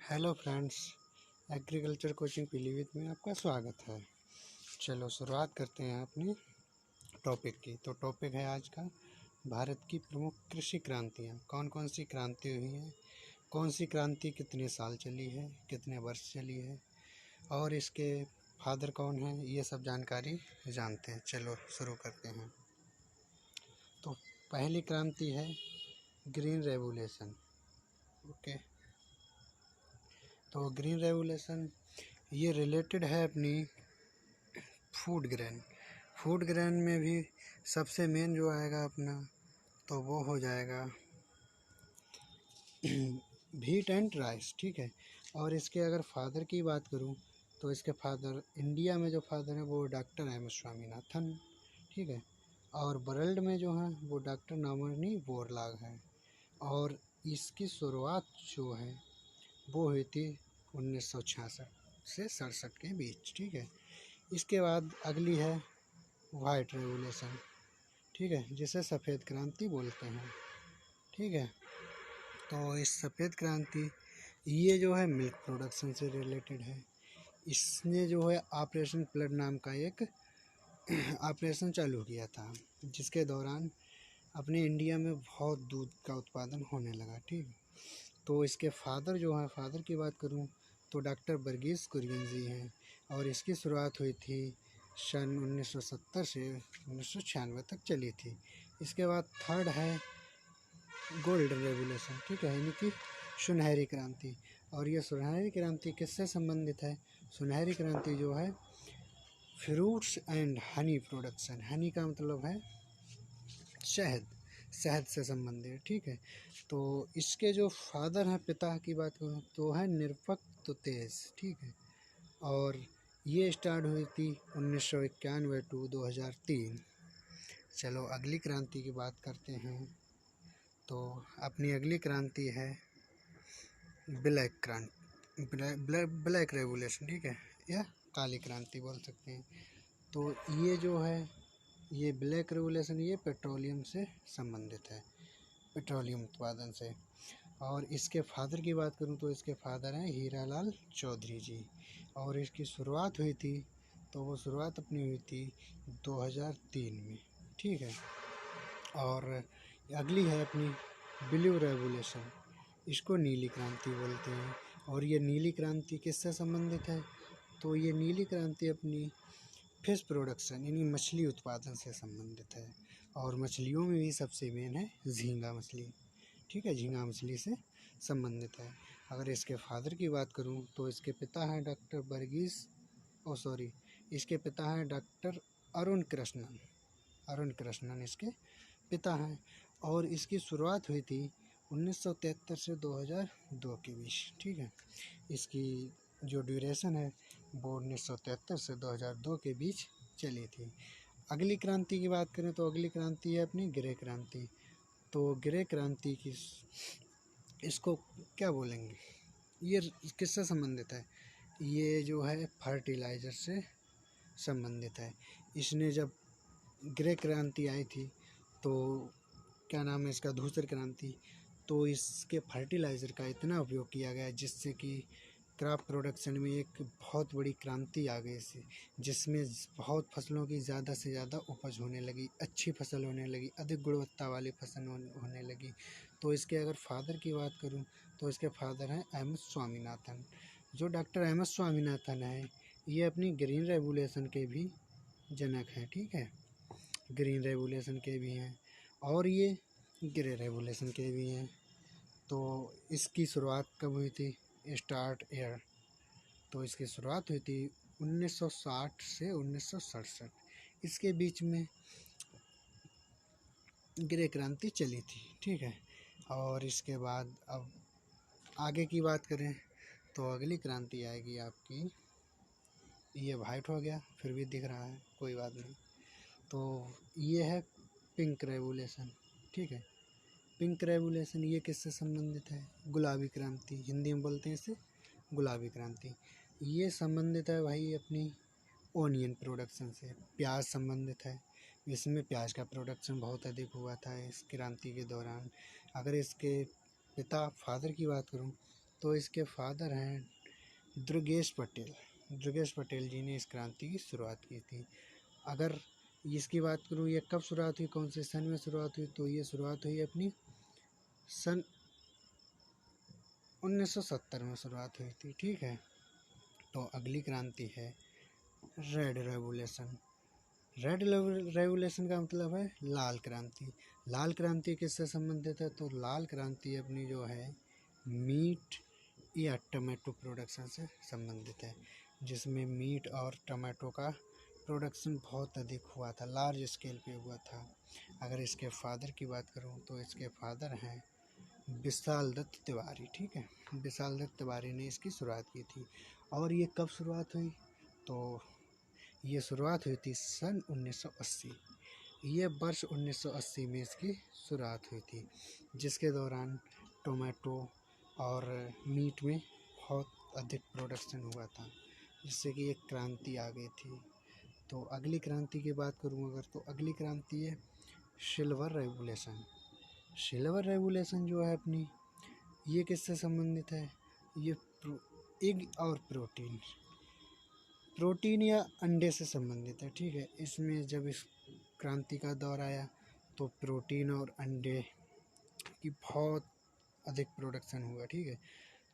Hello friends, agriculture coaching Pilibhit में आपका स्वागत है। चलो शुरुआत करते हैं अपनी टॉपिक की। तो टॉपिक है आज का भारत की प्रमुख कृषि क्रांतियाँ। कौन कौन सी क्रांति हुई हैं, कौन सी क्रांति कितने साल चली है, कितने वर्ष चली है और इसके फादर कौन हैं, ये सब जानकारी जानते हैं। चलो शुरू करते हैं। तो पहली क्रांति है ग्रीन रेवोल्यूशन। ओके, तो ग्रीन रेवोल्यूशन ये रिलेटेड है अपनी फूड ग्रेन में भी सबसे मेन जो आएगा अपना, तो वो हो जाएगा व्हीट एंड राइस। ठीक है। और इसके अगर फादर की बात करूं तो इसके फादर, इंडिया में जो फादर है वो डॉक्टर एम एस स्वामीनाथन। ठीक है। और वर्ल्ड में जो है वो डॉक्टर नामनी बोरलाग है। और इसकी शुरुआत जो है वो हुई थी 1966 से 67 के बीच। ठीक है। इसके बाद अगली है वाइट रेवोल्यूशन। ठीक है, जिसे सफ़ेद क्रांति बोलते हैं। ठीक है। तो इस सफ़ेद क्रांति ये जो है मिल्क प्रोडक्शन से रिलेटेड है। इसने जो है ऑपरेशन फ्लड नाम का एक ऑपरेशन चालू किया था, जिसके दौरान अपने इंडिया में बहुत दूध का उत्पादन होने लगा। ठीक। तो इसके फादर जो है, फादर की बात करूं तो डॉक्टर वर्गीस कुरियन जी हैं। और इसकी शुरुआत हुई थी सन 1970 से 1996 तक चली थी। इसके बाद थर्ड है गोल्डन रेवोल्यूशन। ठीक है, यानी कि सुनहरी क्रांति। और ये सुनहरी क्रांति किससे संबंधित है? सुनहरी क्रांति जो है fruits and honey production. Honey का मतलब है शहद, शहद से संबंधित। ठीक है। तो इसके जो फादर हैं, पिता की बात करूँ तो है निरपक्ष तेज। ठीक है। और ये स्टार्ट हुई थी 1991 टू 2003। चलो अगली क्रांति की बात करते हैं। तो अपनी अगली क्रांति है ब्लैक क्रांति, ब्लैक रेवोल्यूशन। ठीक है, या काली क्रांति बोल सकते हैं। तो ये जो है ये ब्लैक रेवोल्यूशन ये पेट्रोलियम से संबंधित है, पेट्रोलियम उत्पादन से। और इसके फादर की बात करूं तो इसके फादर हैं हीरालाल चौधरी जी। और इसकी शुरुआत हुई थी, तो वो शुरुआत अपनी हुई थी 2003 में। ठीक है। और अगली है अपनी ब्लू रेवोल्यूशन। इसको नीली क्रांति बोलते हैं। और ये नीली क्रांति किससे संबंधित है? तो ये नीली क्रांति अपनी फिश प्रोडक्शन यानी मछली उत्पादन से संबंधित है। और मछलियों में भी सबसे मेन है झींगा मछली। ठीक है, झींगा मछली से संबंधित है। अगर इसके फादर की बात करूं तो इसके पिता हैं डॉक्टर वर्गीस, इसके पिता हैं डॉक्टर अरुण कृष्णन। अरुण कृष्णन इसके पिता हैं। और इसकी शुरुआत हुई थी 1973 से 2002 के बीच। ठीक है। इसकी जो ड्यूरेशन है वो 1973 से 2002 के बीच चली थी। अगली क्रांति की बात करें तो अगली क्रांति है अपनी ग्रे क्रांति। तो ग्रे क्रांति की इसको क्या बोलेंगे, ये किससे संबंधित है? ये जो है फर्टिलाइज़र से संबंधित है। इसने जब ग्रे क्रांति आई थी तो क्या नाम है इसका, धूसर क्रांति, तो इसके फर्टिलाइज़र का इतना उपयोग किया गया जिससे कि क्रॉप प्रोडक्शन में एक बहुत बड़ी क्रांति आ गई इससे, जिसमें बहुत फसलों की ज़्यादा से ज़्यादा उपज होने लगी, अच्छी फसल होने लगी, अधिक गुणवत्ता वाली फसल होने लगी। तो इसके अगर फादर की बात करूं तो इसके फादर हैं एम एस स्वामीनाथन। जो डॉक्टर एम एस स्वामीनाथन है ये अपनी ग्रीन रेवोल्यूशन के भी जनक हैं। ठीक है, ग्रीन रेवोल्यूशन के भी हैं और ये ग्रे रेवोल्यूशन के भी हैं। तो इसकी शुरुआत कब हुई थी? स्टार्ट ईयर, तो इसकी शुरुआत हुई थी 1960 से 1967। इसके बीच में ग्रे क्रांति चली थी। ठीक है। और इसके बाद अब आगे की बात करें तो अगली क्रांति आएगी आपकी, ये वाइट हो गया फिर भी दिख रहा है, कोई बात नहीं। तो ये है पिंक रेवोल्यूशन। ठीक है, पिंक रेवोल्यूशन ये किससे संबंधित है? गुलाबी क्रांति, हिंदी में बोलते हैं इसे गुलाबी क्रांति। ये संबंधित है भाई अपनी ओनियन प्रोडक्शन से, प्याज संबंधित है। इसमें प्याज का प्रोडक्शन बहुत अधिक हुआ था इस क्रांति के दौरान। अगर इसके पिता फादर की बात करूं तो इसके फादर हैं दुर्गेश पटेल। दुर्गेश पटेल जी ने इस क्रांति की शुरुआत की थी। अगर इसकी बात करूँ ये कब शुरुआत हुई, कौन से सन में शुरुआत हुई, तो ये शुरुआत हुई अपनी सन 1970 में शुरुआत हुई थी। ठीक है, तो अगली क्रांति है रेड रेवोल्यूशन। रेड रेवोल्यूशन का मतलब है लाल क्रांति। लाल क्रांति किससे संबंधित है, तो लाल क्रांति अपनी जो है मीट या टमाटो प्रोडक्शन से संबंधित है, जिसमें मीट और टमाटो का प्रोडक्शन बहुत अधिक हुआ था, लार्ज स्केल पे हुआ था। अगर इसके फादर की बात करूं तो इसके फादर हैं विशाल दत्त तिवारी। ठीक है, विशाल दत्त तिवारी ने इसकी शुरुआत की थी। और ये कब शुरुआत हुई, तो ये शुरुआत हुई थी सन 1980। ये वर्ष 1980 में इसकी शुरुआत हुई थी, जिसके दौरान टोमेटो और मीट में बहुत अधिक प्रोडक्शन हुआ था, जिससे कि एक क्रांति आ गई थी। तो अगली क्रांति की बात करूँ अगर, तो अगली क्रांति है सिल्वर रेवोल्यूशन। सिल्वर रेवोल्यूशन जो है अपनी, ये किससे संबंधित है, ये एग और प्रोटीन या अंडे से संबंधित है। ठीक है, इसमें जब इस क्रांति का दौर आया तो प्रोटीन और अंडे की बहुत अधिक प्रोडक्शन हुआ। ठीक है,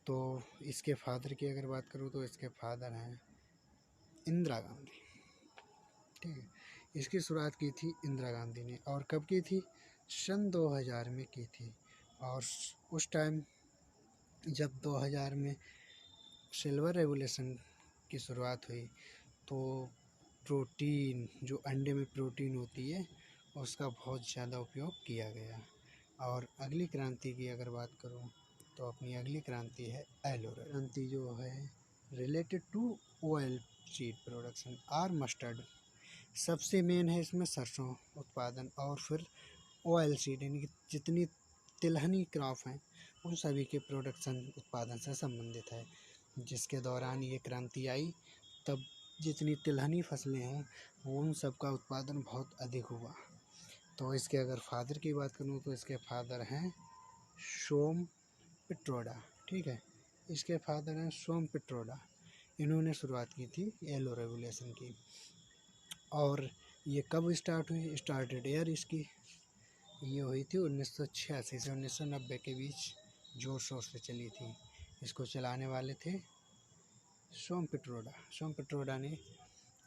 तो इसके फादर की अगर बात करूँ तो इसके फादर हैं इंदिरा गांधी। ठीक है, इसकी शुरुआत की थी इंदिरा गांधी ने। और कब की थी, सन 2000 में की थी। और उस टाइम जब 2000 में सिल्वर रेवोल्यूशन की शुरुआत हुई तो प्रोटीन, जो अंडे में प्रोटीन होती है, उसका बहुत ज़्यादा उपयोग किया गया। और अगली क्रांति की अगर बात करूं तो अपनी अगली क्रांति है येलो क्रांति, जो है related to oil seed production और मस्टर्ड। सबसे मेन है इसमें सरसों उत्पादन और फिर ऑयल सीड, यानी कि जितनी तिलहनी क्रॉप हैं उन सभी के प्रोडक्शन उत्पादन से संबंधित है। जिसके दौरान ये क्रांति आई तब जितनी तिलहनी फसलें हैं उन सब का उत्पादन बहुत अधिक हुआ। तो इसके अगर फादर की बात करूँ तो इसके फादर हैं सोम पित्रोदा। ठीक है, इसके फादर हैं सोम पित्रोदा। इन्होंने शुरुआत की थी येलो रेवोल्यूशन की। और ये कब स्टार्ट हुई, स्टार्टेड ईयर इसकी ये हुई थी 1986 से 1990 के बीच, जोर शोर से चली थी। इसको चलाने वाले थे सोम पित्रोदा। सोम पित्रोदा ने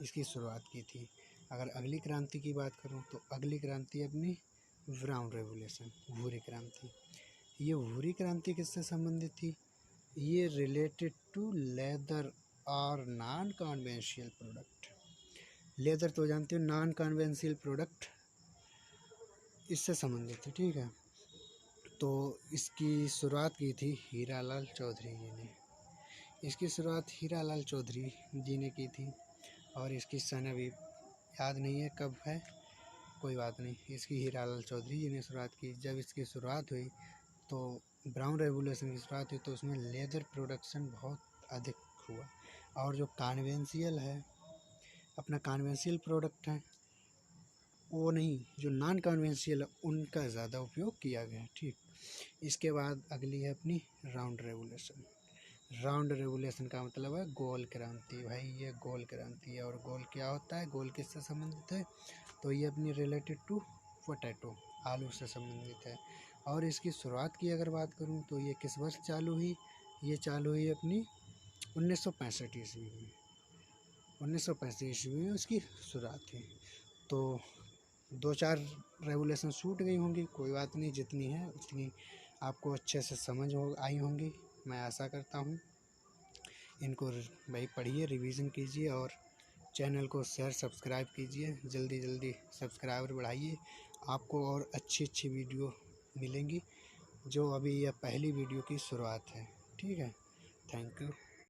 इसकी शुरुआत की थी। अगर अगली क्रांति की बात करूं तो अगली क्रांति अपनी ब्राउन रेवोल्यूशन, भूरी क्रांति। ये भूरी क्रांति किससे संबंधित थी, ये रिलेटेड टू लेदर और नॉन कन्वेंशनल प्रोडक्ट। लेदर तो जानते हो, नॉन कन्वेंशनल प्रोडक्ट इससे संबंधित है। ठीक है, तो इसकी शुरुआत की थी हीरालाल चौधरी जी ने। इसकी शुरुआत हीरालाल चौधरी जी ने की थी। और इसकी सन अभी याद नहीं है कब है, कोई बात नहीं। इसकी हीरालाल चौधरी जी ने शुरुआत की। जब इसकी शुरुआत हुई तो ब्राउन रेवोल्यूशन की शुरुआत हुई तो उसमें लेदर प्रोडक्शन बहुत अधिक हुआ। और जो कन्वेंशियल है, अपना कन्वेंशियल प्रोडक्ट है वो नहीं, जो नॉन कन्वेंशियल है उनका ज़्यादा उपयोग किया गया। ठीक, इसके बाद अगली है अपनी राउंड रेवोल्यूशन। राउंड रेवोल्यूशन का मतलब है गोल क्रांति। भाई ये गोल क्रांति है। और गोल क्या होता है, गोल किससे संबंधित है, तो ये अपनी रिलेटेड टू पोटैटो, आलू से संबंधित है। और इसकी शुरुआत की अगर बात करूं तो ये किस वर्ष चालू हुई, ये चालू हुई अपनी 1965 ईस्वी में। 1965 ईस्वी में उसकी शुरुआत हुई। तो 2-4 रेवोल्यूशन छूट गई होंगी, कोई बात नहीं, जितनी है उतनी आपको अच्छे से समझ आई होंगी, मैं आशा करता हूँ। इनको भाई पढ़िए, रिवीजन कीजिए और चैनल को शेयर सब्सक्राइब कीजिए। जल्दी जल्दी सब्सक्राइबर बढ़ाइए, आपको और अच्छी वीडियो मिलेंगी, जो अभी यह पहली वीडियो की शुरुआत है। ठीक है, थैंक यू।